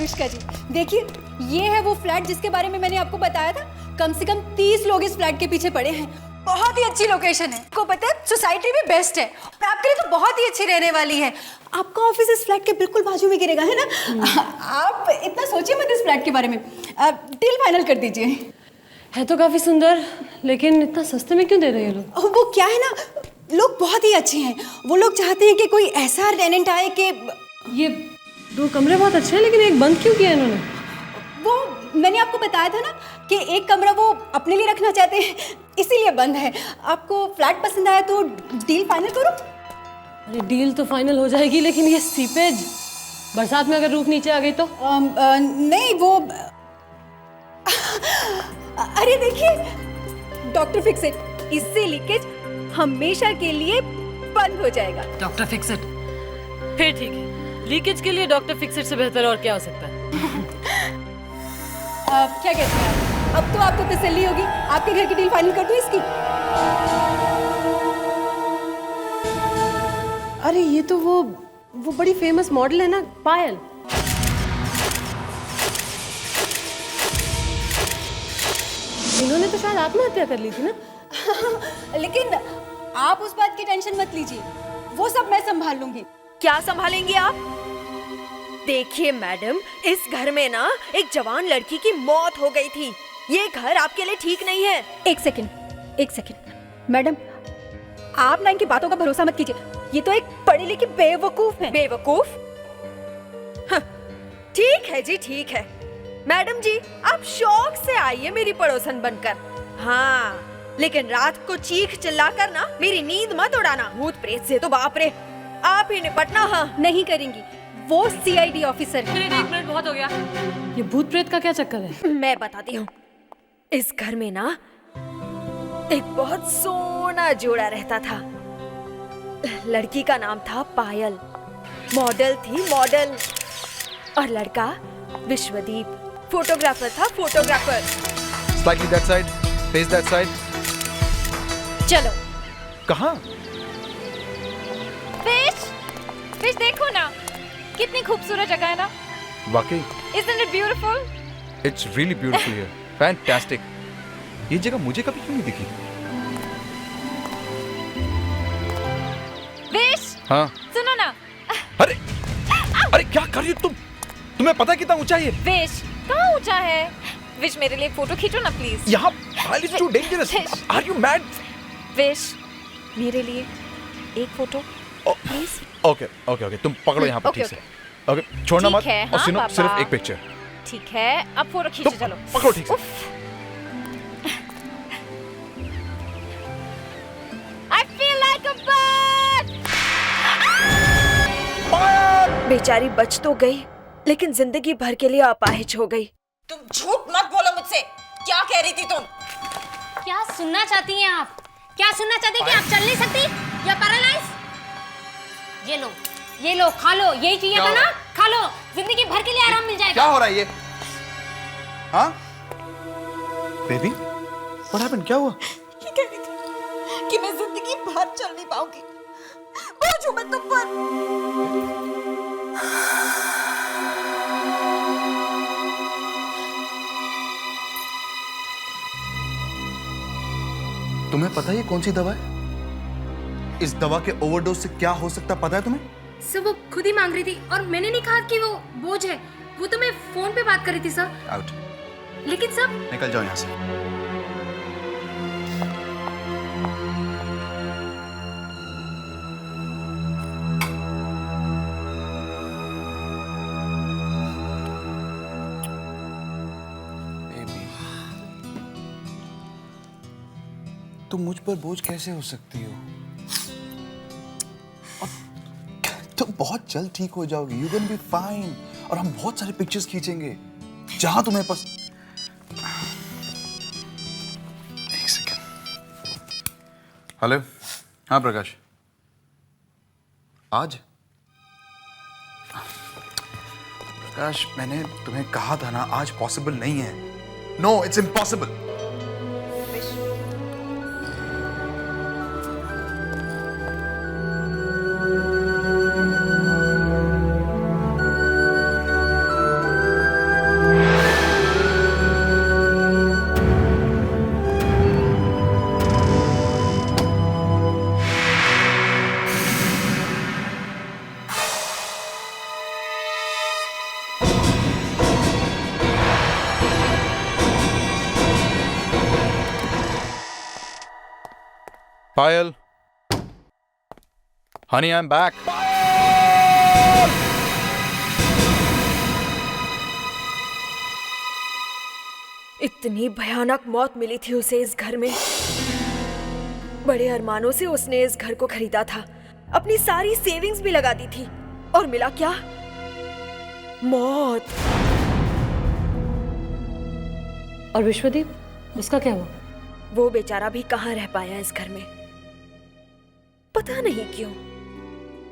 अनुष्का जी, देखिए ये है वो फ्लैट जिसके बारे में मैंने आपको बताया था। कम से कम 30 लोग इस फ्लैट के पीछे पड़े हैं। बहुत ही अच्छी लोकेशन है, आपको पता है सोसाइटी भी बेस्ट है और आपके लिए तो बहुत ही अच्छी रहने वाली है। आपका ऑफिस इस फ्लैट के बिल्कुल बाजू में गिरेगा, है ना? आप इतना सोचिए मत इस फ्लैट के बारे में, डील फाइनल कर दीजिए। है तो काफी सुंदर, लेकिन इतना सस्ते में क्यों दे रहे हैं लोग? वो क्या है ना, लोग बहुत ही अच्छे हैं। वो लोग चाहते हैं कि कोई ऐसा टेनेंट आए कि ये 2 कमरे बहुत अच्छे हैं, लेकिन एक बंद क्यों किया इन्होंने? वो मैंने आपको बताया था ना कि एक कमरा वो अपने लिए रखना चाहते हैं, इसीलिए बंद है। आपको फ्लैट पसंद आया तो डील फाइनल करो। अरे डील तो फाइनल हो जाएगी, लेकिन ये सीपेज, बरसात में अगर रूफ नीचे आ गई तो? नहीं वो अरे देखिए, डॉक्टर फिक्सिट, इससे लीकेज हमेशा के लिए बंद हो जाएगा। Doctor Fixit? फिर ठीक है, लीकेज के लिए डॉक्टर फिक्सिट से बेहतर और क्या हो सकता है? क्या कहते हैं आप? अब तो आपको तसल्ली होगी। आपके घर की डील फाइनल कर दूं इसकी? अरे ये तो वो बड़ी फेमस मॉडल है ना, पायल। इन्होंने तो शायद आत्महत्या कर ली थी ना? लेकिन आप उस बात की टेंशन मत लीजिए, वो सब मैं संभाल लूंगी। क्या संभालेंगी आप? देखिए मैडम, इस घर में ना एक जवान लड़की की मौत हो गई थी। ये घर आपके लिए ठीक नहीं है। एक सेकंड मैडम, आप ना इनकी बातों का भरोसा मत कीजिए। ये तो एक पढ़ी लिखी बेवकूफ है। बेवकूफ? हाँ, ठीक है जी, ठीक है। मैडम जी, आप शौक से आइए मेरी पड़ोसन बनकर। हाँ, लेकिन रात को चीख चिल्ला कर ना मेरी नींद मत उड़ाना। भूत प्रेत से तो बाप रे, आप ही निपटना। हाँ, नहीं करेंगी, वो सीआईडी ऑफिसर है। 1 मिनट बहुत हो गया। ये भूत प्रेत का क्या चक्कर है? मैं बताती हूँ। इस घर में ना एक बहुत सोना जोड़ा रहता था। लड़की का नाम था पायल, मॉडल थी मॉडल, और लड़का विश्वदीप, फोटोग्राफर था, photographer. Slightly that side, face that side. चलो। कहाँ? फिश देखो ना, कितनी खूबसूरत जगह है ना। वाकई। Isn't it beautiful? It's really beautiful here. Fantastic. ये जगह मुझे कभी क्यों नहीं दिखी? फिश, हाँ। सुनो ना। अरे क्या कर रही हो तुम? तुम्हें पता है कितना ऊंचा है ये? फिश, कहाँ ऊंचा है? फिश, मेरे लिए एक फोटो खींचो ना प्लीज। यहाँ is too dangerous. Are you mad? Fish, मेरे लिए एक फोटो प्लीज। ओके, तुम पकड़ो यहाँ पर ठीक से। ओके, छोड़ना मत। ठीक है, और हाँ, सुनो, पापा। सिर्फ एक पिक्चर। ठीक है, अब फोटो खींचो, चलो। पकड़ो ठीक से। I feel like a bird. बेचारी बच तो गई, लेकिन जिंदगी भर के लिए अपाहिज हो गई। तुम झूठ मत बोलो मुझसे। क्या कह रही थी तुम? क्या सुनना चाहती हैं आप? क्या सुनना चाहती हैं कि आप चल नहीं सकती या पैरालाइज? ये लो, खा लो। यही चाहिए था ना? खा लो, जिंदगी भर के लिए आराम मिल जाएगा। क्या हो रहा है ये? हाँ? Baby, what happened? क्या हुआ? ये कह रही थी कि मैं जिंदगी भर चल नहीं पाऊंगी। बोझ हूं मैं तुम पर। तुम्हें पता है ये कौन सी दवा है? इस दवा के ओवरडोज से क्या हो सकता पता है तुम्हें? सर वो खुद ही मांग रही थी, और मैंने नहीं कहा कि वो बोझ है। वो तो मैं फोन पे बात कर रही थी सर। आउट। लेकिन सर, निकल जाओ यहाँ से। बेबी, तुम मुझ पर बोझ कैसे हो सकती हो? तुम बहुत जल्द ठीक हो जाओगी। You can be fine. और हम बहुत सारे पिक्चर्स खींचेंगे जहां तुम्हें एक सेकेंड। हेलो। हाँ प्रकाश, आज? प्रकाश, मैंने तुम्हें कहा था ना, आज पॉसिबल नहीं है। No, it's impossible. Payal, honey, I'm back. इतनी भयानक मौत मिली थी उसे इस घर में। बड़े अरमानों से उसने इस घर को खरीदा था, अपनी सारी सेविंग्स भी लगा दी थी, और मिला क्या? मौत। और विश्वदीप, उसका क्या हुआ? वो बेचारा भी कहाँ रह पाया इस घर में। पता नहीं क्यों,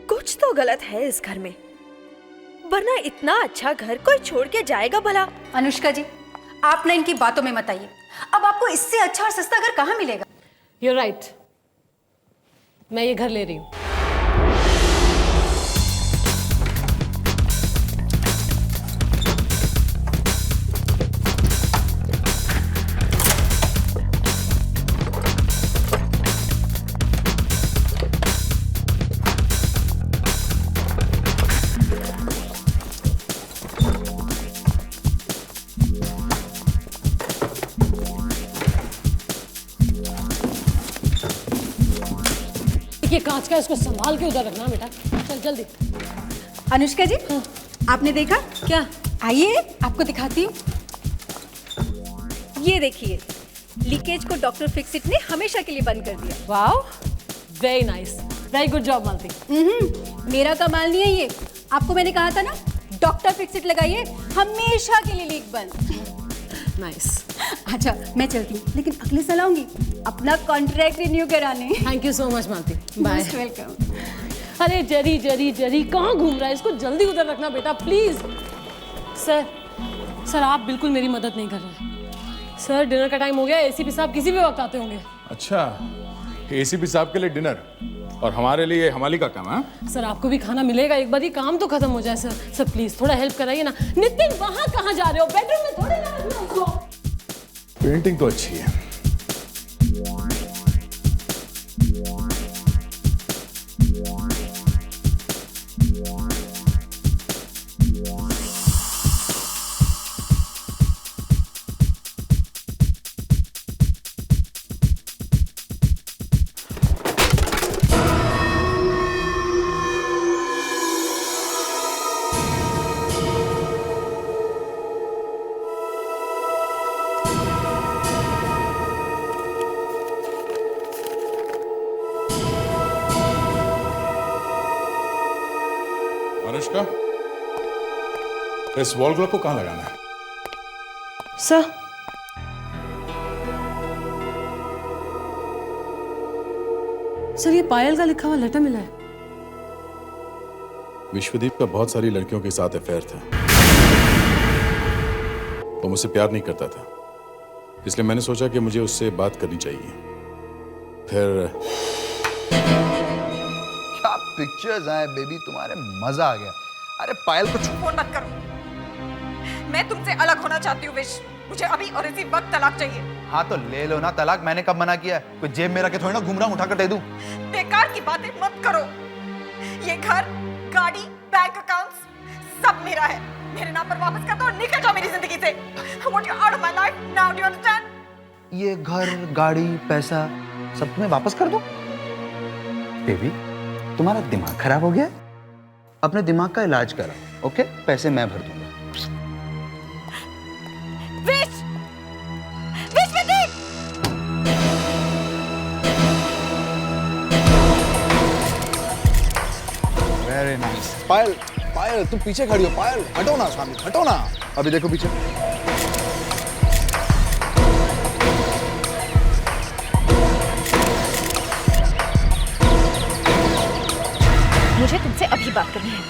कुछ तो गलत है इस घर में, वरना इतना अच्छा घर कोई छोड़ के जाएगा भला? अनुष्का जी, आप ना इनकी बातों में मत आइए। अब आपको इससे अच्छा और सस्ता घर कहाँ मिलेगा? You're right. मैं ये घर ले रही हूँ। ये कांच का, इसको संभाल के उधर रखना बेटा। चल जल्दी। अनुष्का जी, आपने देखा? क्या? आइए आपको दिखाती हूँ। ये देखिए, लीकेज को डॉक्टर फिक्सिट ने हमेशा के लिए बंद कर दिया। Wow, very nice, very good job Malti. मेरा कमाल नहीं है ये, आपको मैंने कहा था ना, डॉक्टर फिक्सिट लगाइए, हमेशा के लिए लीक बंद। नाइस। अच्छा मैं चलती हूँ, लेकिन अगले साल आऊंगी अपना कॉन्ट्रैक्ट रिन्यू कराने। Thank you so much Malati. Bye. Most welcome. अरे जरी जरी जरी कहाँ घूम रहा है? इसको जल्दी उधर रखना बेटा, प्लीज। सर आप बिल्कुल मेरी मदद नहीं कर रहे। सर डिनर का टाइम हो गया, एसीपी साहब किसी भी वक्त आते होंगे। अच्छा, एसीपी साहब के लिए डिनर और हमारे लिए हमाली का काम है? सर आपको भी खाना मिलेगा, एक बार ये काम तो खत्म हो जाए। सर प्लीज थोड़ा हेल्प कराइए ना। नितिन, वहाँ कहाँ जा रहे हो? बेडरूम में थोड़े ना रखना उसको। पेंटिंग तो अच्छी है। अनुष्का, इस वॉल क्लॉक को कहाँ लगाना है? सर ये पायल का लिखा हुआ लेटर मिला है। विश्वदीप का बहुत सारी लड़कियों के साथ अफेयर था। वो मुझसे प्यार नहीं करता था, इसलिए मैंने सोचा कि मुझे उससे बात करनी चाहिए। फिर क्या पिक्चर्स आए बेबी, तुम्हारे मजा आ गया। अरे पायल को फोन मत करो, मैं तुमसे अलग होना चाहती हूँ विश। मुझे अभी और इसी वक्त तलाक चाहिए। हाँ तो ले लो ना तलाक, मैंने कब मना किया? कोई जेब में रखे थोड़ी ना घूम रहा हूं, उठाकर दे दूं। बेकार की बातें मत करो। ये घर, गाड़ी, बैंक अकाउंट्स सब मेरा है। मेरे नाम पर वापस कर दो और निकल जाओ मेरी जिंदगी से। I want you out of my life now, do you understand? ये घर, गाड़ी, पैसा सब तुम्हें वापस कर दो? बेबी, तुम्हारा दिमाग खराब हो गया? अपने दिमाग का इलाज कराओ, ओके? पैसे मैं भर दूंगा। विश! विश्वदीप! Very nice. पायल, पायल तुम पीछे खड़ी हो। पायल हटो ना सामने, हटो ना। अभी देखो पीछे। मुझे तुमसे अभी बात करनी है।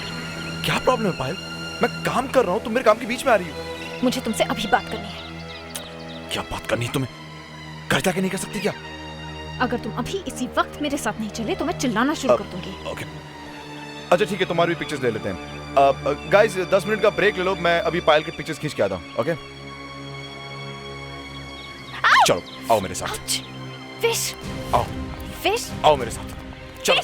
क्या प्रॉब्लम है पायल? मैं काम कर रहा हूँ, तुम मेरे काम के बीच में आ रही हो। मुझे तुमसे अभी बात करनी है। क्या बात करनी है तुम्हें? घर जाके नहीं कर सकती क्या? अगर तुम अभी इसी वक्त मेरे साथ नहीं चले तो मैं चिल्लाना शुरू कर दूंगी। ओके, अच्छा ठीक है, तुम्हारी भी पिक्चर्स ले लेते हैं। गाइस 10 मिनट का ब्रेक ले लो, मैं अभी पायल के पिक्चर्स खींच के आता हूँ। ओके चलो आओ मेरे साथ। विश! आओ विश! आओ मेरे साथ चलो।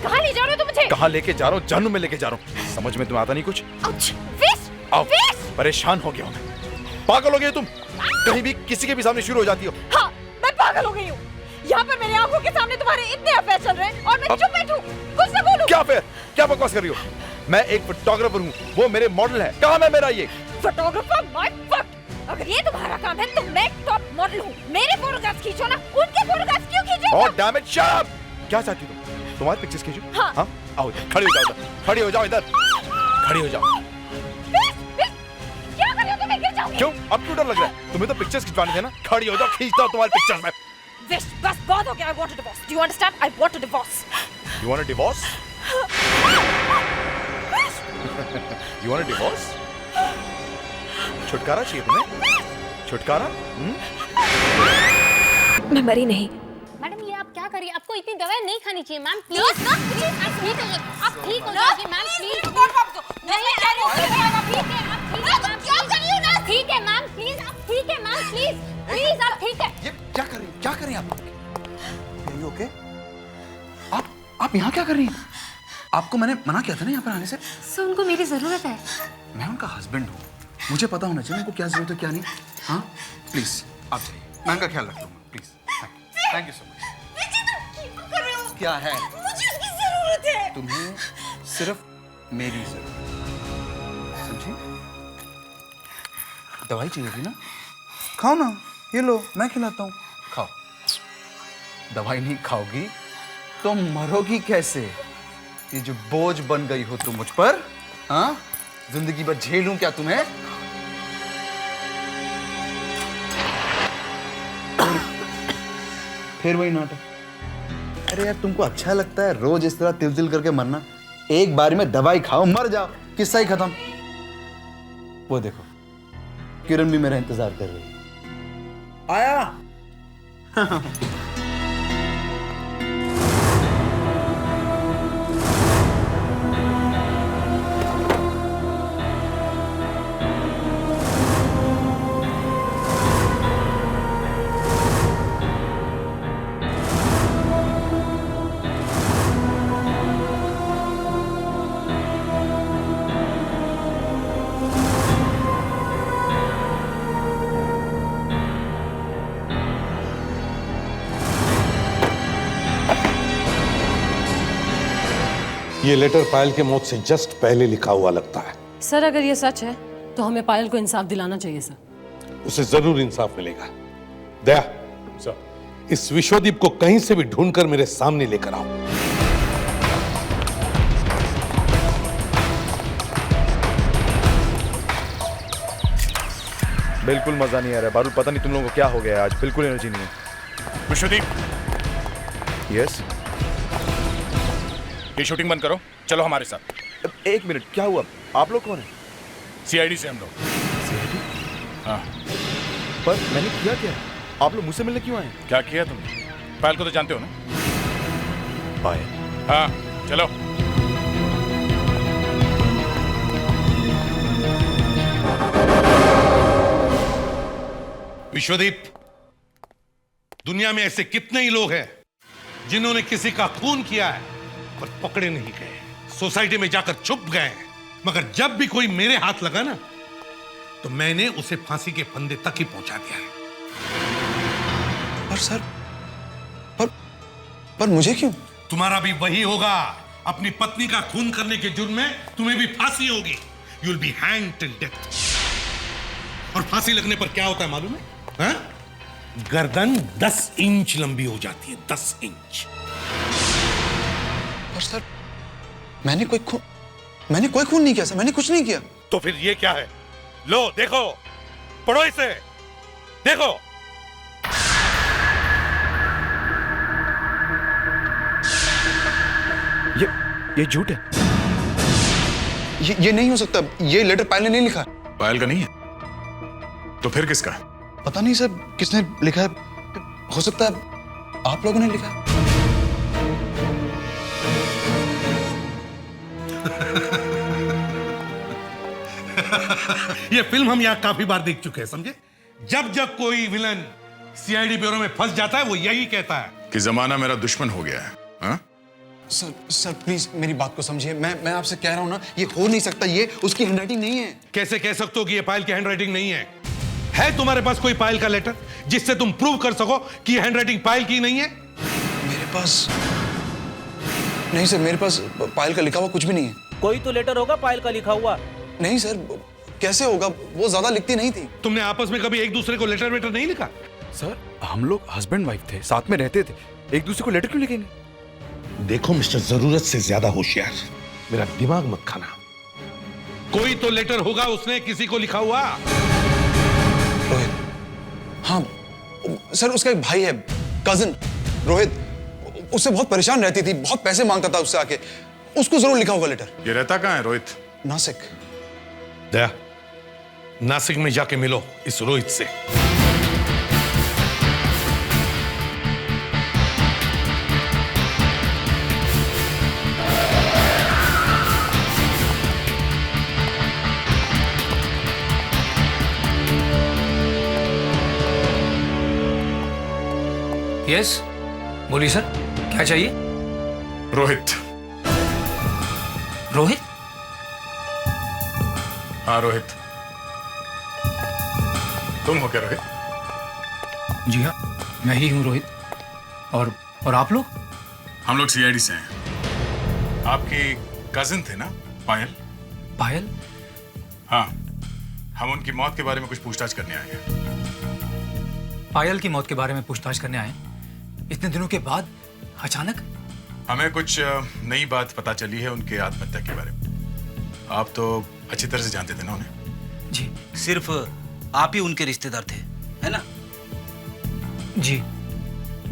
कहाँ ले जा रहे हो तुम मुझे? कहाँ लेके जा रहा हूँ? जानू में लेके जा रहा हूँ। समझ में तुम्हें आता नहीं कुछ? विश! आओ। विश! परेशान हो गया हूँ मैं। पागल हो गई तुम, कहीं भी किसी के भी सामने शुरू हो जाती हो। हाँ, मैं पागल हो गई हूँ। यहाँ पर मेरी आंखों के सामने तुम्हारे इतने अफेयर चल रहे हैं और मैं चुप बैठूं, कुछ ना बोलूं। क्या अफेयर? क्या बकवास कर रही हो? मैं एक फोटोग्राफर हूँ, वो मेरे मॉडल है। कहाँ है मेरा ये? Photographer my fuck. अगर ये तुम्हारा काम है तो मैं टॉप मॉडल हूँ। मेरे फोटोग्राफ्स खींचो ना, उनके फोटोग्राफ्स क्यों खींचो? Oh damn it, shut up! क्या चाहती तुम? तुम्हारे पिक्चर्स खींचो? हाँ? आओ इधर, खड़ी हो जाओ इधर, खड़ी हो जाओ इधर, खड़ी हो जाओ। क्या कर रहे हो तुम? मैं गिर जाऊंगी। क्यों? अब क्यों डर लग रहा है? तुम्हें तो पिक्चर्स खिंचवाने थे ना? खड़ी हो जाओ, खींचता हूँ तुम्हारे पिक्चर्स में। विश, बस बहुत हो गया। I want a divorce. Do you understand? I want a divorce. You want a divorce? You want a divorce? छुटकारा चाहिए तुम्हें? छुटकारा? मैं मरी नहीं। मैडम ये आप क्या करिए, आपको इतनी दवाई नहीं खानी चाहिए मैम, प्लीज। आप ठीक हो जाइए मैम, प्लीज। ठीक है मैम, प्लीज। आप ठीक है मैम, प्लीज प्लीज, आप ठीक है। ये क्या कर रही हैं? क्या कर रही हैं आप? Are you okay? आप यहाँ क्या कर रही हैं? आपको मैंने मना किया था ना यहाँ पर आने से। सर उनको मेरी जरूरत है। मैं उनका हस्बैंड हूँ, मुझे पता होना चाहिए उनको क्या जरूरत है क्या नहीं। हाँ प्लीज आप जाइए, मैं उनका ख्याल रख लूंगा। Please thank you so much. क्या है? मुझे उसकी जरूरत है। तुम्हें सिर्फ मेरी जरूरत, समझी? दवाई चाहिए थी ना? खाओ ना, ये लो मैं खिलाता हूँ, खाओ। दवाई नहीं खाओगी तो मरोगी कैसे? ये जो बोझ बन गई हो तुम मुझ पर, हाँ? जिंदगी भर झेलूं क्या तुम्हें? फिर वही नाटक। अरे यार तुमको अच्छा लगता है रोज इस तरह तिल तिल करके मरना? एक बारी में दवाई खाओ, मर जाओ, किस्सा ही खत्म। वो देखो किरण भी मेरा इंतजार कर रही है। आया। ये लेटर पायल के मौत से जस्ट पहले लिखा हुआ लगता है। सर अगर ये सच है तो हमें पायल को इंसाफ दिलाना चाहिए सर। उसे जरूर इंसाफ मिलेगा। दया सर, इस विश्वदीप को कहीं से भी ढूंढकर मेरे सामने लेकर आओ। बिल्कुल मजा नहीं आ रहा है बारूद, पता नहीं तुम लोगों को क्या हो गया है आज, बिल्कुल एनर्जी नहीं है। विश्वदीप, यस ये शूटिंग बंद करो, चलो हमारे साथ। एक मिनट, क्या हुआ? आप लोग कौन हैं? सीआईडी से हम लोग। हाँ। पर मैंने किया क्या? आप लोग मुझसे मिलने क्यों आए? क्या किया तुमने? पायल को तो जानते हो ना? पायल? हाँ चलो। विश्वदीप, दुनिया में ऐसे कितने ही लोग हैं जिन्होंने किसी का खून किया है पर पकड़े नहीं गए, सोसाइटी में जाकर छुप गए, मगर जब भी कोई मेरे हाथ लगा ना तो मैंने उसे फांसी के फंदे तक ही पहुंचा दिया है। पर सर, पर मुझे क्यों? तुम्हारा भी वही होगा। अपनी पत्नी का खून करने के जुर्म में तुम्हें भी फांसी होगी। You will be hanged till death. और फांसी लगने पर क्या होता है मालूम है? हाँ? गर्दन 10 इंच लंबी हो जाती है, 10 इंच। पर सर, मैंने कोई खून नहीं किया सर, मैंने कुछ नहीं किया। तो फिर ये क्या है? लो देखो, पढ़ो इसे, देखो। ये झूठ है। ये नहीं हो सकता, ये लेटर पायल ने नहीं लिखा। पायल का नहीं है तो फिर किसका? पता नहीं सर किसने लिखा है, हो सकता है आप लोगों ने लिखा है। ये फिल्म हम यहाँ काफी बार देख चुके हैं, समझे? जब जब कोई विलन सीआईडी ब्यूरो में फंस जाता है वो यही कहता है कि जमाना मेरा दुश्मन हो गया है। हाँ? सर प्लीज मेरी बात को समझिए, मैं आपसे कह रहा हूं ना, ये हो नहीं सकता, ये उसकी हैंडराइटिंग नहीं है। कैसे कह सकते हो कि ये पायल की हैंडराइटिंग नहीं है? है तुम्हारे पास कोई पायल का लेटर जिससे तुम प्रूव कर सको कि हैंडराइटिंग पायल की नहीं है? मेरे पास नहीं सर, मेरे पास पायल का लिखा हुआ कुछ भी नहीं है। कोई तो लेटर होगा पायल का लिखा हुआ। नहीं सर, कैसे होगा, वो ज्यादा लिखती नहीं थी। तुमने आपस में कभी एक दूसरे को लेटर वेटर नहीं लिखा? सर हम लोग हस्बैंड वाइफ थे, साथ में रहते थे, एक दूसरे को लेटर क्यों लिखेंगे? देखो मिस्टर, जरूरत से ज्यादा होशियार, मेरा दिमाग मत खाना। कोई तो लेटर होगा उसने किसी को लिखा हुआ। रोहित, हाँ सर, उसका एक भाई है, कजिन रोहित, उससे बहुत परेशान रहती थी, बहुत पैसे मांगता था उससे आके, उसको जरूर लिखा होगा लेटर। ये रहता कहाँ है रोहित? नासिक। दया, नासिक में जाके मिलो इस रोहित से। यस, बोलिए सर, क्या चाहिए? रोहित। रोहित? हाँ रोहित। तुम हो क्या रोहित? जी हाँ, मैं ही हूँ रोहित। और आप लोग? हम लोग सीआईडी से हैं। आपकी कजिन थे ना पायल? पायल? हाँ, हम उनकी मौत के बारे में कुछ पूछताछ करने आए हैं। पायल की मौत के बारे में पूछताछ करने आए? इतने दिनों के बाद अचानक? हमें कुछ नई बात पता चली है उनके आत्महत्या के बारे में। आप तो अच्छी तरह से जानते थे ना उन्हें? जी। सिर्फ आप ही उनके रिश्तेदार थे, है ना? जी।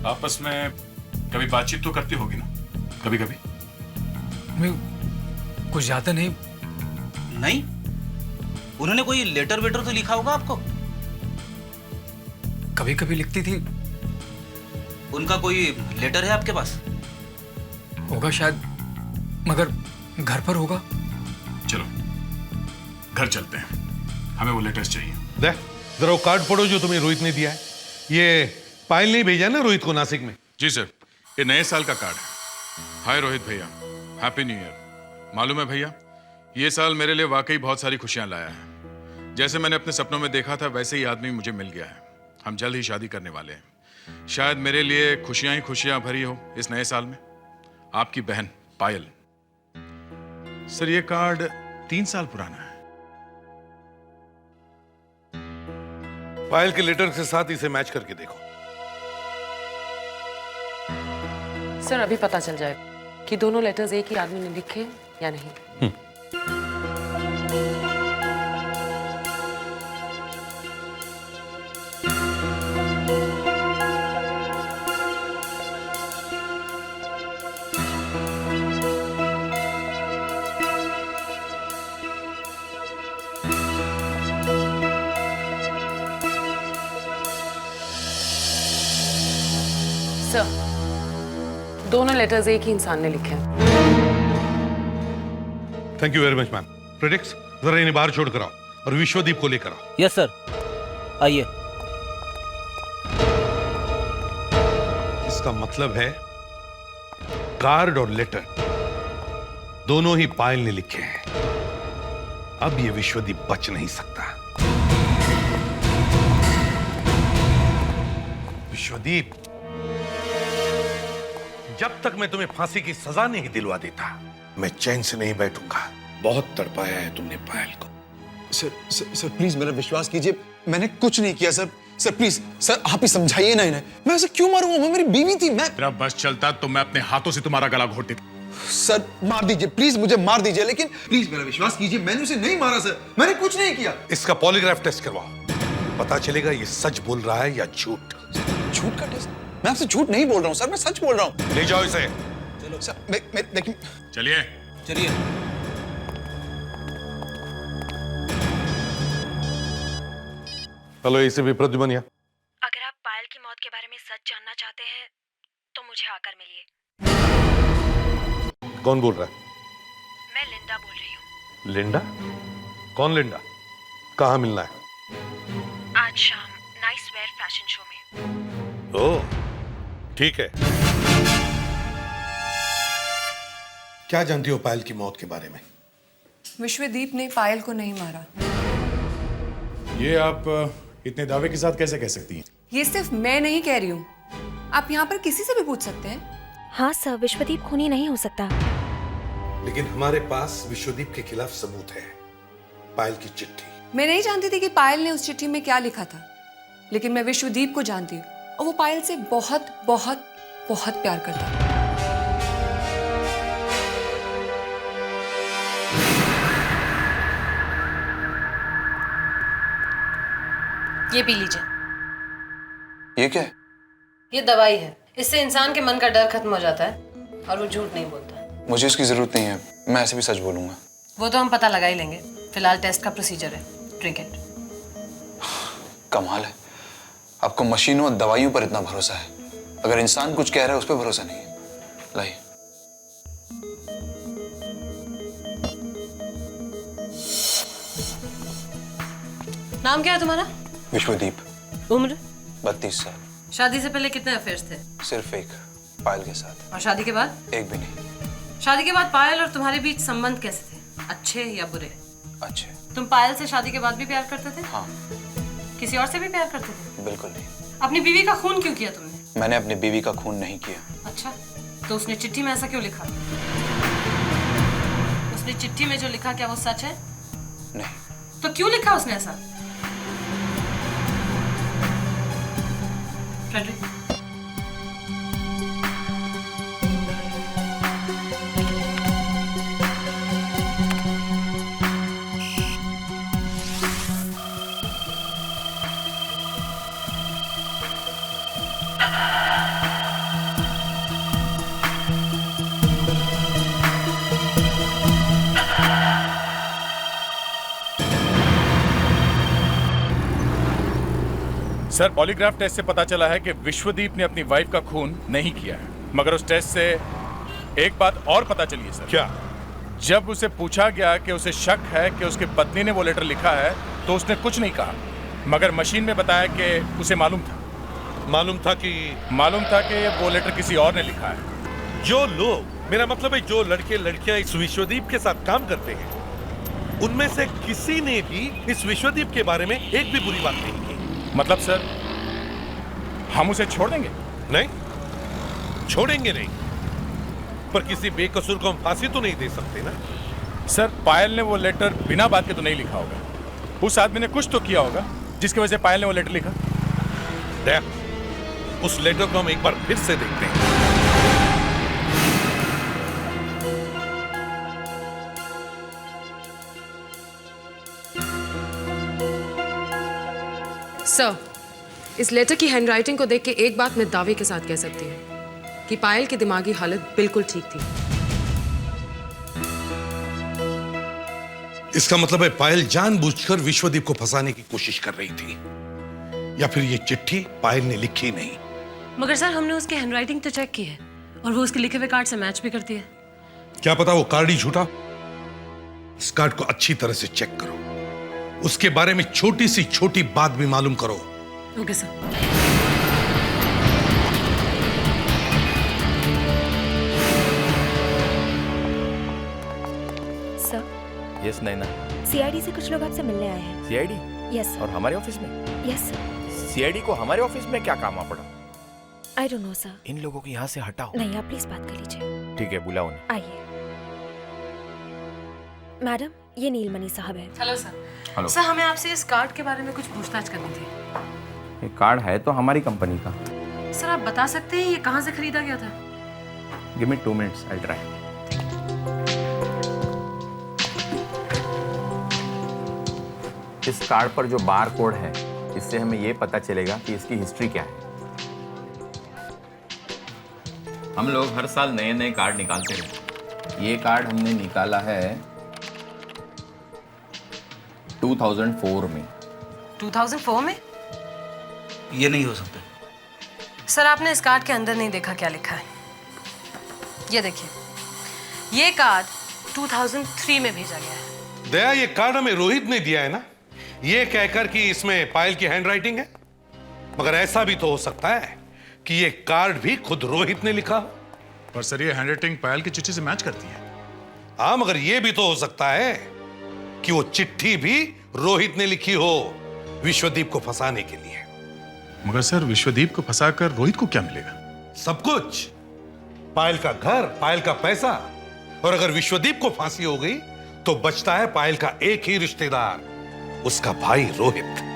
आपस में कभी बातचीत तो करती होगी ना, कभी कभी? मैं कुछ ज्यादा नहीं। नहीं? उन्होंने कोई लेटर वेटर तो लिखा होगा आपको? कभी कभी लिखती थी। उनका कोई लेटर है आपके पास? होगा शायद, मगर घर पर होगा। चलो घर चलते हैं, हमें वो लेटर्स चाहिए। दे, जरा वो कार्ड पढ़ो जो तुम्हें रोहित ने दिया है। ये पायल ने भेजा ना रोहित को नासिक में? जी सर, ये नए साल का कार्ड है। हाय रोहित भैया, हैप्पी न्यू ईयर। मालूम है भैया, ये साल मेरे लिए वाकई बहुत सारी खुशियां लाया है। जैसे मैंने अपने सपनों में देखा था वैसे ही आदमी मुझे मिल गया है। हम जल्द ही शादी करने वाले हैं। शायद मेरे लिए खुशियां ही खुशियां भरी हो इस नए साल में। आपकी बहन पायल। सर ये कार्ड 3 साल पुराना है। पायल के लेटर के साथ इसे मैच करके देखो। सर अभी पता चल जाएगा कि दोनों लेटर्स एक ही आदमी ने लिखे या नहीं। सर, दोनों लेटर्स एक ही इंसान ने लिखे हैं। Thank you very much ma'am. Predicts, जरा इन्हें बाहर छोड़ कर आओ और विश्वदीप को लेकर आओ। यस सर, आइए। इसका मतलब है कार्ड और लेटर दोनों ही पायल ने लिखे हैं। अब ये विश्वदीप बच नहीं सकता। विश्वदीप, जब तक मैं तुम्हें फांसी की सजा नहीं दिलवा देता मैं चैन से नहीं बैठूंगा। बहुत तड़पाया है तुमने पायल को। सर प्लीज मेरा विश्वास कीजिए, मैंने कुछ नहीं किया सर। सर प्लीज सर, आप ही समझाइए ना इन्हें। मैं ऐसे क्यों मारूंगा? वो मेरी बीवी थी। मैं तेरा बस चलता तो मैं अपने हाथों से तुम्हारा गला घोट देता। सर मार दीजिए प्लीज, मुझे मार दीजिए, लेकिन प्लीज मेरा विश्वास कीजिए, मैंने उसे नहीं मारा सर, मैंने कुछ नहीं किया। इसका पॉलीग्राफ टेस्ट करवाओ, पता चलेगा ये सच बोल रहा है या झूठ। झूठ का टेस्ट? मैं आपसे झूठ नहीं बोल रहा हूँ सर, मैं सच बोल रहा हूँ। ले जाओ इसे। चलो सर, मैं देखिए। चलिए चलिए। हेलो, इसे भी प्रद्युमन यहाँ। अगर आप पायल की मौत के बारे में सच जानना चाहते हैं तो मुझे आकर मिलिए। कौन बोल रहा है? मैं लिंडा बोल रही हूँ। लिंडा? कौन लिंडा? कहाँ मिलना है? आज शाम नाइस वेयर फैशन शो में। ओह, ठीक है। क्या जानती हो पायल की मौत के बारे में? विश्वदीप ने पायल को नहीं मारा। ये आप इतने दावे के साथ कैसे कह सकती हैं? ये सिर्फ मैं नहीं कह रही हूँ, आप यहाँ पर किसी से भी पूछ सकते हैं। हाँ सर, विश्वदीप खूनी नहीं हो सकता। लेकिन हमारे पास विश्वदीप के खिलाफ सबूत है, पायल की चिट्ठी। मैं नहीं जानती थी कि पायल ने उस चिट्ठी में क्या लिखा था, लेकिन मैं विश्वदीप को जानती हूँ और वो पायल से बहुत बहुत बहुत प्यार करता है। ये पी लीजिए। ये क्या है? ये दवाई है, इससे इंसान के मन का डर खत्म हो जाता है और वो झूठ नहीं बोलता। मुझे इसकी जरूरत नहीं है, मैं ऐसे भी सच बोलूंगा। वो तो हम पता लगा ही लेंगे, फिलहाल टेस्ट का प्रोसीजर है। Drink it. कमाल है, आपको मशीनों और दवाइयों पर इतना भरोसा है, अगर इंसान कुछ कह रहा है उस पर भरोसा नहीं है। लाइए। नाम क्या है तुम्हारा? विश्वदीप। उम्र? 32 साल। शादी से पहले कितने अफेयर्स थे? सिर्फ एक, पायल के साथ। और शादी के बाद? एक भी नहीं। शादी के बाद पायल और तुम्हारे बीच संबंध कैसे थे, अच्छे या बुरे? अच्छे। तुम पायल से शादी के बाद भी प्यार करते थे? हाँ। किसी और से भी प्यार करते थे? बिल्कुल नहीं। अपनी बीवी का खून क्यों किया तुमने? मैंने अपनी बीवी का खून नहीं किया। अच्छा, तो उसने चिट्ठी में ऐसा क्यों लिखा? उसने चिट्ठी में जो लिखा क्या वो सच है? नहीं। तो क्यों लिखा उसने ऐसा? फ्रेडरिक, सर, पॉलीग्राफ टेस्ट से पता चला है कि विश्वदीप ने अपनी वाइफ का खून नहीं किया है, मगर उस टेस्ट से एक बात और पता चली है सर। क्या? जब उसे पूछा गया कि उसे शक है कि उसकी पत्नी ने वो लेटर लिखा है तो उसने कुछ नहीं कहा, मगर मशीन में बताया कि उसे मालूम था कि वो लेटर किसी और ने लिखा है। जो लोग, मेरा मतलब है जो लड़के लड़कियां इस विश्वदीप के साथ काम करते हैं, उनमें से किसी ने भी इस विश्वदीप के बारे में एक भी बुरी बात नहीं की। मतलब सर, हम उसे छोड़ देंगे? नहीं, छोड़ेंगे नहीं, पर किसी बेकसूर को हम फांसी तो नहीं दे सकते ना। सर, पायल ने वो लेटर बिना बात के तो नहीं लिखा होगा, उस आदमी ने कुछ तो किया होगा जिसकी वजह से पायल ने वो लेटर लिखा। उस लेटर को हम एक बार फिर से देखते हैं। सर, इस लेटर की हैंडराइटिंग को देख के एक बात मैं दावे के साथ कह सकती हूँ कि पायल की दिमागी हालत बिल्कुल ठीक थी। इसका मतलब है पायल जानबूझकर विश्वदीप को फंसाने की कोशिश कर रही थी, या फिर ये चिट्ठी पायल ने लिखी नहीं। मगर सर, हमने उसकी हैंडराइटिंग तो चेक की है और वो उसके लिखे हुए कार्ड से मैच भी करती है। क्या पता वो कार्ड ही झूठा। इस कार्ड को अच्छी तरह से चेक करो, उसके बारे में छोटी सी छोटी बात भी मालूम करो। Okay sir. सर। यस नैना। सीआईडी से कुछ लोग आपसे मिलने आए हैं। सीआईडी? Yes sir. और हमारे ऑफिस में? Yes sir. सीआईडी को हमारे ऑफिस में क्या काम आ पड़ा? I don't know sir. इन लोगों को यहाँ से हटाओ। नहीं, आप प्लीज बात कर लीजिए। ठीक है, बुलाओ उन्हें। आइए। मैडम, ये नीलमणि साहब है। Hello sir. हेलो सर, हमें आपसे इस कार्ड के बारे में कुछ पूछताछ करनी थी। ये कार्ड है तो हमारी कंपनी का। सर, आप बता सकते हैं ये कहाँ से खरीदा गया था? Give me 2 minutes, I try. इस कार्ड पर जो बार कोड है, इससे हमें ये पता चलेगा कि इसकी हिस्ट्री क्या है। हम लोग हर साल नए नए कार्ड निकालते हैं। ये कार्ड हमने निकाला है 2004 में। 2004 में? ये नहीं हो सकता। सर, आपने इस कार्ड के अंदर नहीं देखा क्या लिखा है? ये देखिए, ये कार्ड 2003 में भेजा गया है। दया, ये कार्ड हमें रोहित ने दिया है ना, ये कहकर कि इसमें पायल की हैंडराइटिंग है। मगर ऐसा भी तो हो सकता है कि ये कार्ड भी खुद रोहित ने लिखा हो। पर सर, ये हैंडराइटिंग पायल की चिट्ठी से मैच करती है। हाँ, मगर ये भी तो हो सकता है कि वो चिट्ठी भी रोहित ने लिखी हो विश्वदीप को फंसाने के लिए। मगर सर, विश्वदीप को फंसाकर रोहित को क्या मिलेगा? सब कुछ, पायल का घर, पायल का पैसा। और अगर विश्वदीप को फांसी हो गई तो बचता है पायल का एक ही रिश्तेदार, उसका भाई रोहित।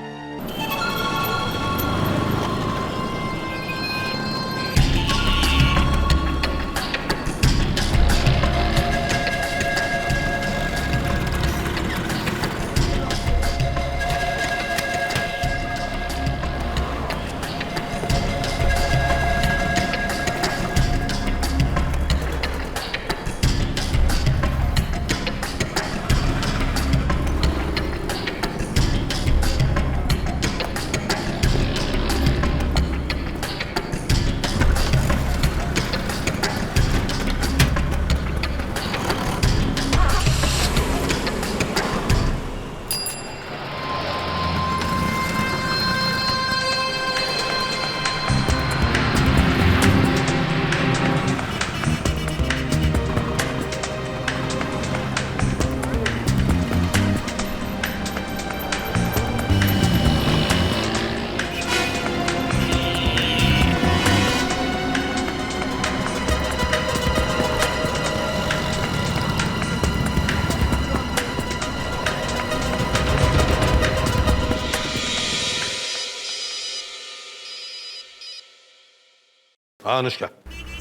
हाँ अनुष्का।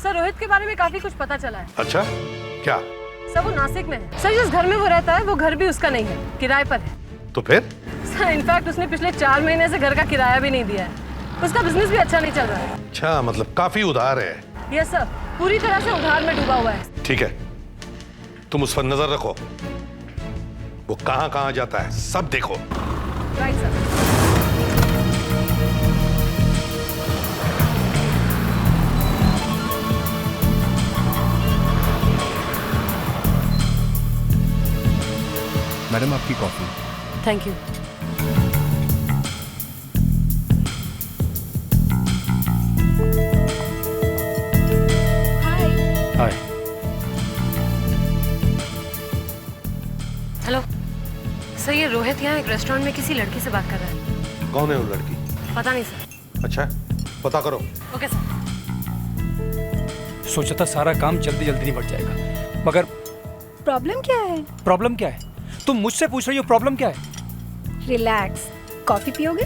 सर, रोहित के बारे में काफी कुछ पता चला है। अच्छा, क्या? सर, वो नासिक में है। सर, जिस घर में वो रहता है वो घर भी उसका नहीं है, किराए पर है। तो फिर? सर, इनफैक्ट उसने पिछले 4 महीने से घर का किराया भी नहीं दिया है। उसका बिजनेस भी अच्छा नहीं चल रहा है। अच्छा, मतलब काफी उधार है। यस सर, पूरी तरह से उधार में डूबा हुआ है। ठीक है, तुम उस पर नजर रखो, वो कहां कहां जाता है सब देखो। Right sir. मैडम, आपकी coffee. Thank you. Hi. Hello sir, ये रोहित यहाँ एक रेस्टोरेंट में किसी लड़की से बात कर रहा है। कौन है वो लड़की? पता नहीं सर। अच्छा, पता करो। Okay sir. सोचा था सारा काम जल्दी जल्दी निपट जाएगा, मगर प्रॉब्लम क्या है? प्रॉब्लम क्या है? तुम मुझसे पूछ रही हो प्रॉब्लम क्या है? रिलैक्स, कॉफी पियोगे?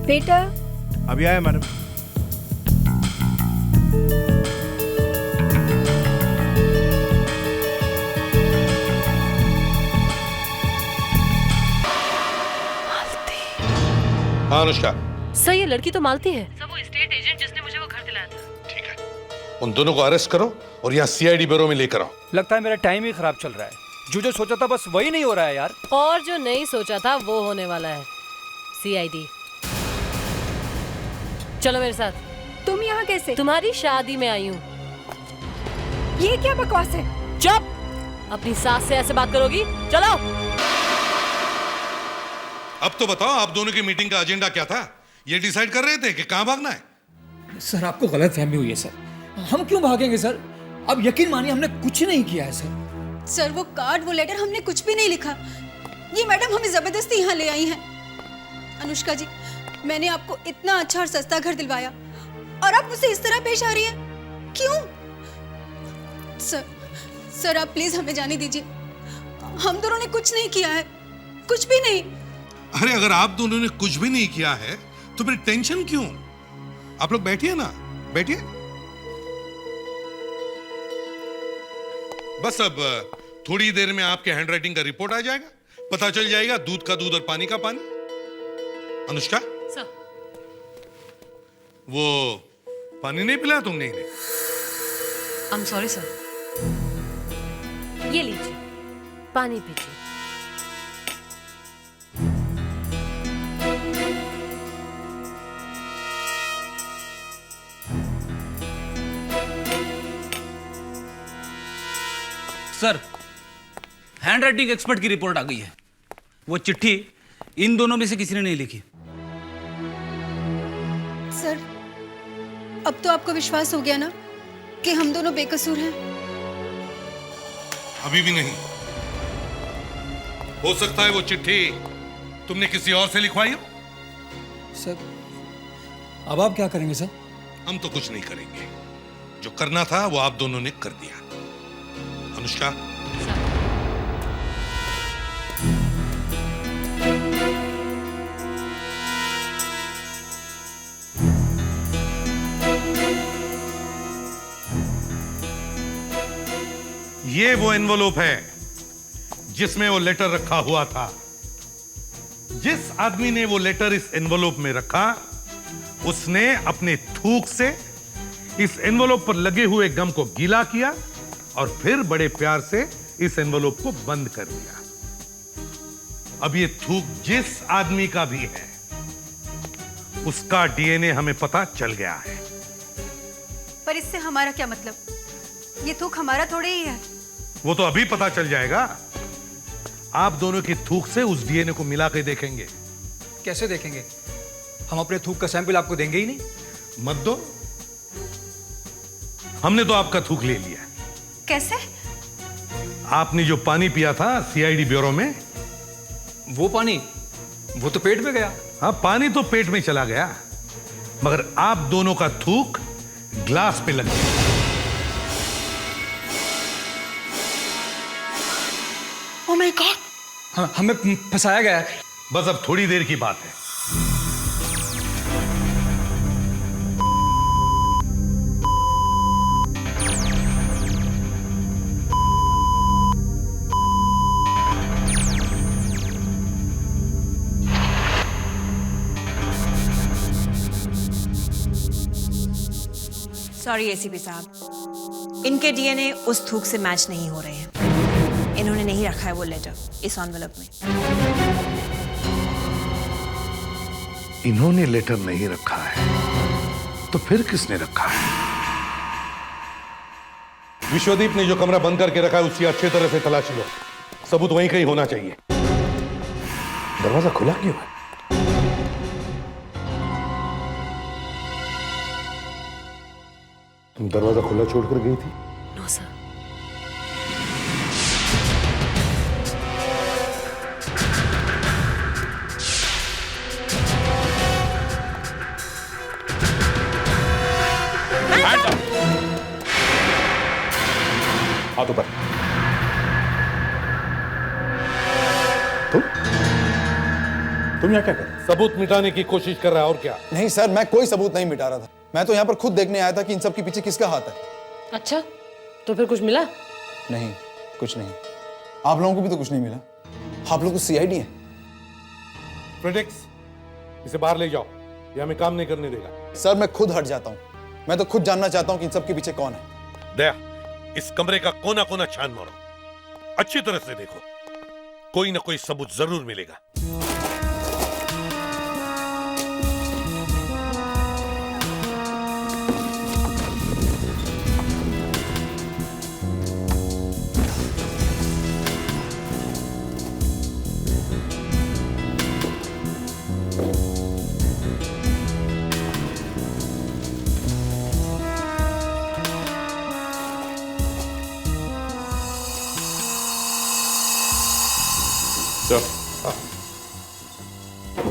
बेटा अभी आया मैडम। हाँ अनुष्का। सर, ये लड़की तो मालती है। सर, वो एस्टेट एजेंट जिसने मुझे वो घर दिलाया था। ठीक है, उन दोनों को अरेस्ट करो और यहाँ सीआईडी ब्यूरो में लेकर आओ। लगता है मेरा टाइम ही खराब चल रहा है। जो सोचा था बस वही नहीं हो रहा है यार। और जो नहीं सोचा था वो होने वाला है। सीआईडी। चलो मेरे साथ। तुम यहाँ कैसे? तुम्हारी शादी में आई हूँ। ये क्या बकवास है? चुप! अपनी सास से ऐसे बात करोगी? चलो। अब तो बताओ, आप दोनों की मीटिंग का एजेंडा क्या था? ये डिसाइड कर रहे थे कि कहाँ भागना है? सर, आपको गलत फहमी हुई है सर। हम क्यों भागेंगे सर? अब यकीन मानिए हमने कुछ नहीं किया है सर। सर, वो कार्ड, वो लेटर, हमने कुछ भी नहीं लिखा। ये मैडम हमें जबरदस्ती यहाँ ले आई हैं। अनुष्का जी, मैंने आपको इतना अच्छा और सस्ता घर दिलवाया और आप मुझसे इस तरह पेश आ रही हैं। क्यों? सर आप प्लीज हमें जाने दीजिए। हम दोनों ने कुछ नहीं किया है, कुछ भी नहीं। अरे अगर आप दोनों ने कुछ भी नहीं किया है तो फिर टेंशन क्यों? आप लोग बैठिए ना, बैठिए। बस अब थोड़ी देर में आपके हैंडराइटिंग का रिपोर्ट आ जाएगा, पता चल जाएगा दूध का दूध और पानी का पानी। अनुष्का सर, वो पानी नहीं पिलाया तुमने इन्हें? I am sorry sir. ये लीजिए, पानी पीजिए। सर, हैंडराइटिंग एक्सपर्ट की रिपोर्ट आ गई है। वो चिट्ठी इन दोनों में से किसी ने नहीं लिखी। सर, अब तो आपको विश्वास हो गया ना कि हम दोनों बेकसूर हैं? अभी भी नहीं। हो सकता है वो चिट्ठी तुमने किसी और से लिखवाई हो। सर अब आप क्या करेंगे सर? हम तो कुछ नहीं करेंगे, जो करना था वो आप दोनों ने कर दिया। अनुष्का, ये वो एनवलप है जिसमें वो लेटर रखा हुआ था। जिस आदमी ने वो लेटर इस एनवलप में रखा, उसने अपने थूक से इस एनवलप पर लगे हुए गम को गीला किया और फिर बड़े प्यार से इस एनवलप को बंद कर दिया। अब ये थूक जिस आदमी का भी है, उसका डीएनए हमें पता चल गया है। पर इससे हमारा क्या मतलब? ये थूक हमारा थोड़े ही है। वो तो अभी पता चल जाएगा। आप दोनों की थूक से उस डीएनए को मिला के देखेंगे। कैसे देखेंगे? हम अपने थूक का सैंपल आपको देंगे ही नहीं। मत दो, हमने तो आपका थूक ले लिया। कैसे? आपने जो पानी पिया था सीआईडी ब्यूरो में, वो पानी, वो तो पेट में गया। हाँ, पानी तो पेट में चला गया, मगर आप दोनों का थूक ग्लास पे लग गया। Oh my God! हाँ, हमें फंसाया गया है। बस अब थोड़ी देर की बात है। सॉरी एसीपी साहब, इनके डीएनए उस थूक से मैच नहीं हो रहे हैं। इन्होंने नहीं रखा है वो लेटर इस एनवलप में। इन्होंने लेटर नहीं रखा है तो फिर किसने रखा है? विश्वदीप ने जो कमरा बंद करके रखा है उसकी अच्छी तरह से तलाशी लो। सबूत वहीं कहीं होना चाहिए। दरवाजा खुला क्यों है? तुम दरवाजा खुला छोड़कर गई थी? No sir. हाथ ऊपर। तुम यहाँ क्या कर रहे हो? सबूत मिटाने की कोशिश कर रहा है, और क्या? नहीं सर, मैं कोई सबूत नहीं मिटा रहा था। मैं तो यहाँ पर खुद देखने आया था कि इन सब के पीछे किसका हाथ है। अच्छा, तो फिर कुछ मिला? नहीं, कुछ नहीं। आप लोगों को भी तो कुछ नहीं मिला। आप लोग तो सीआईडी हैं। प्रेडिक्स, इसे बाहर ले जाओ, ये हमें काम नहीं करने देगा। सर, मैं खुद हट जाता हूँ। मैं तो खुद जानना चाहता हूँ कि इन सब के पीछे कौन है। दया, इस कमरे का कोना कोना छान मारो, अच्छी तरह से देखो, कोई ना कोई सबूत जरूर मिलेगा।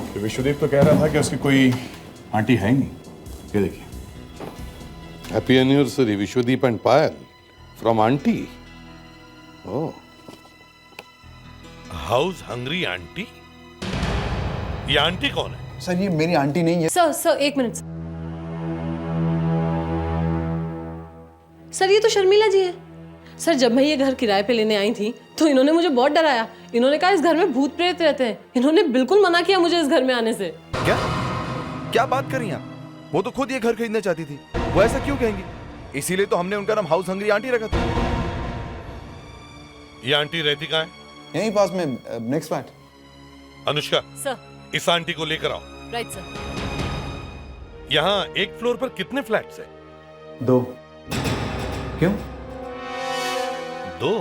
तो विश्वदीप तो कह रहा था कि उसकी कोई आंटी है ही नहीं। ये देखिए। Happy anniversary Vishwadeep and Payal from aunty. Oh, house hungry aunty? ये आंटी कौन है? सर, ये मेरी आंटी नहीं है। सर एक मिनट। सर, ये तो शर्मिला जी है। सर, जब मैं ये घर किराए पे लेने आई थी तो इन्होंने मुझे बहुत डराया। इन्होंने कहा इस घर में भूत प्रेत रहते हैं। इन्होंने बिल्कुल मना किया मुझे इस घर में आने से। क्या बात कर रही हैं आप? वो तो खुद ये घर खरीदना चाहती थी। वो ऐसा क्यों कहेंगी? इसीलिए तो हमने उनका नाम हाउस हंग्री आंटी रखा था। ये आंटी रहती कहाँ है? यहीं पास में, नेक्स्ट फ्लैट। अनुष्का, सर, इस आंटी को लेकर आओ। Right sir. यहाँ एक फ्लोर पर कितने फ्लैट्स हैं? 2। क्यों? 2?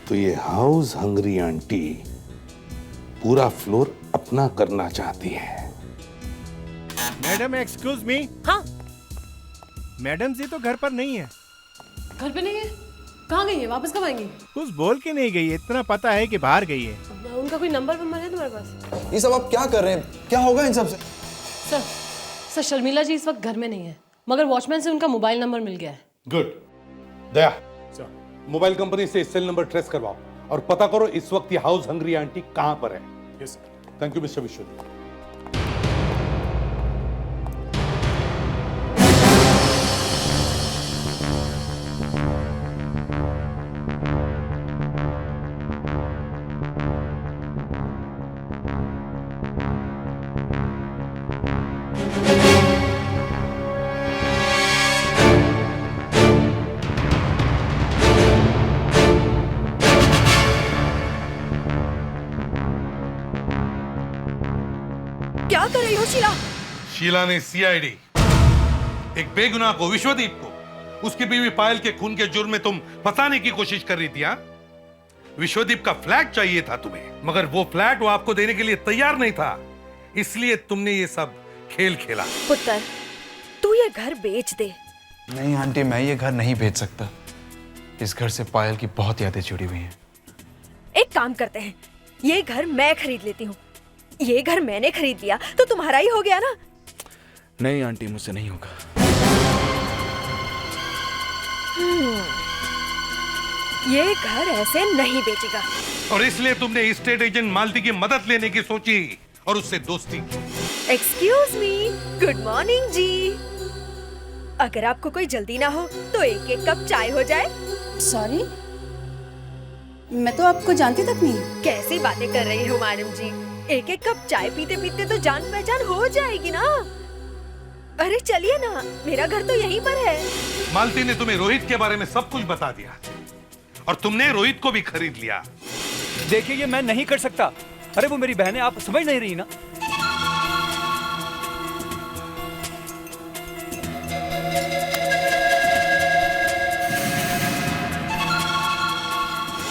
तो ये हाउस हंग्री आंटी पूरा फ्लोर अपना करना चाहती है। Madam, excuse me. हाँ? मैडम जी तो घर पर नहीं है। घर पे नहीं है? कहाँ गई है? वापस कब आएंगी? कुछ बोल के नहीं गई है, इतना पता है कि बाहर गई है। उनका कोई नंबर है तुम्हारे पास? ये सब आप क्या कर रहे हैं? क्या होगा इन सब से? सर शर्मिला जी इस वक्त घर में नहीं है, मगर वॉचमैन से उनका मोबाइल नंबर मिल गया है। गुड। दया, मोबाइल कंपनी से सेल नंबर ट्रेस करवाओ और पता करो इस वक्त ये हाउस हंग्री आंटी कहां पर है। Yes sir. Thank you mister Vishwadeep. क्या कर रही हो शीला? शीला ने सीआईडी, एक बेगुनाह को, विश्वदीप को, उसकी बीवी पायल के खून के जुर्म में तुम फंसाने की कोशिश कर रही थी। हाँ, विश्वदीप का फ्लैट चाहिए था तुम्हें, मगर वो फ्लैट वो आपको देने के लिए तैयार नहीं था, इसलिए तुमने ये सब खेल खेला। पुत्र, तू ये घर बेच दे। नहीं आंटी, मैं ये घर नहीं बेच सकता। इस घर से पायल की बहुत यादें जुड़ी हुई हैं। एक काम करते हैं, ये घर मैं खरीद लेती हूँ। ये घर मैंने खरीद लिया तो तुम्हारा ही हो गया ना। नहीं आंटी, मुझसे नहीं होगा। ये घर ऐसे नहीं बेचेगा। और इसलिए तुमने एस्टेट एजेंट मालती की मदद लेने की सोची और उससे दोस्ती की। एक्सक्यूज मी, गुड मॉर्निंग जी। अगर आपको कोई जल्दी ना हो तो एक एक कप चाय हो जाए। सॉरी, मैं तो आपको जानती तक नहीं। कैसी बातें कर रही हो मैडम जी? एक एक कप चाय पीते पीते तो जान पहचान हो जाएगी ना। अरे चलिए ना, मेरा घर तो यहीं पर है। मालती ने तुम्हें रोहित के बारे में सब कुछ बता दिया और तुमने रोहित को भी खरीद लिया। देखिए, ये मैं नहीं कर सकता। अरे वो मेरी बहन है, आप समझ नहीं रही ना।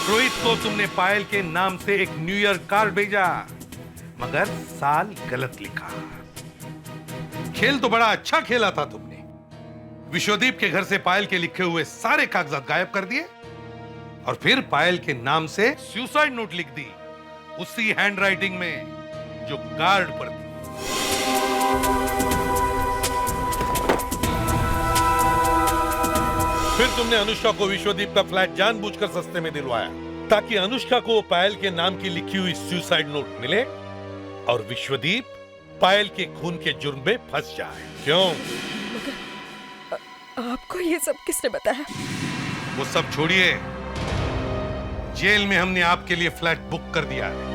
रोहित को तुमने पायल के नाम से एक न्यू ईयर कार्ड भेजा, मगर साल गलत लिखा। खेल तो बड़ा अच्छा खेला था तुमने। विश्वदीप के घर से पायल के लिखे हुए सारे कागजात गायब कर दिए और फिर पायल के नाम से सुसाइड नोट लिख दी, उसी हैंडराइटिंग में जो कार्ड पर थी। फिर तुमने अनुष्का को विश्वदीप का फ्लैट जानबूझकर सस्ते में दिलवाया ताकि अनुष्का को पायल के नाम की लिखी हुई सुसाइड नोट मिले और विश्वदीप पायल के खून के जुर्म में फंस जाए। क्यों? आपको ये सब किसने बताया? वो सब छोड़िए, जेल में हमने आपके लिए फ्लैट बुक कर दिया है।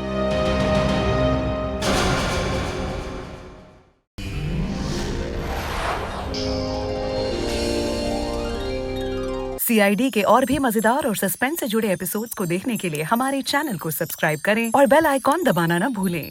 CID के और भी मजेदार और सस्पेंस से जुड़े एपिसोड्स को देखने के लिए हमारे चैनल को सब्सक्राइब करें और बेल आइकॉन दबाना ना भूलें।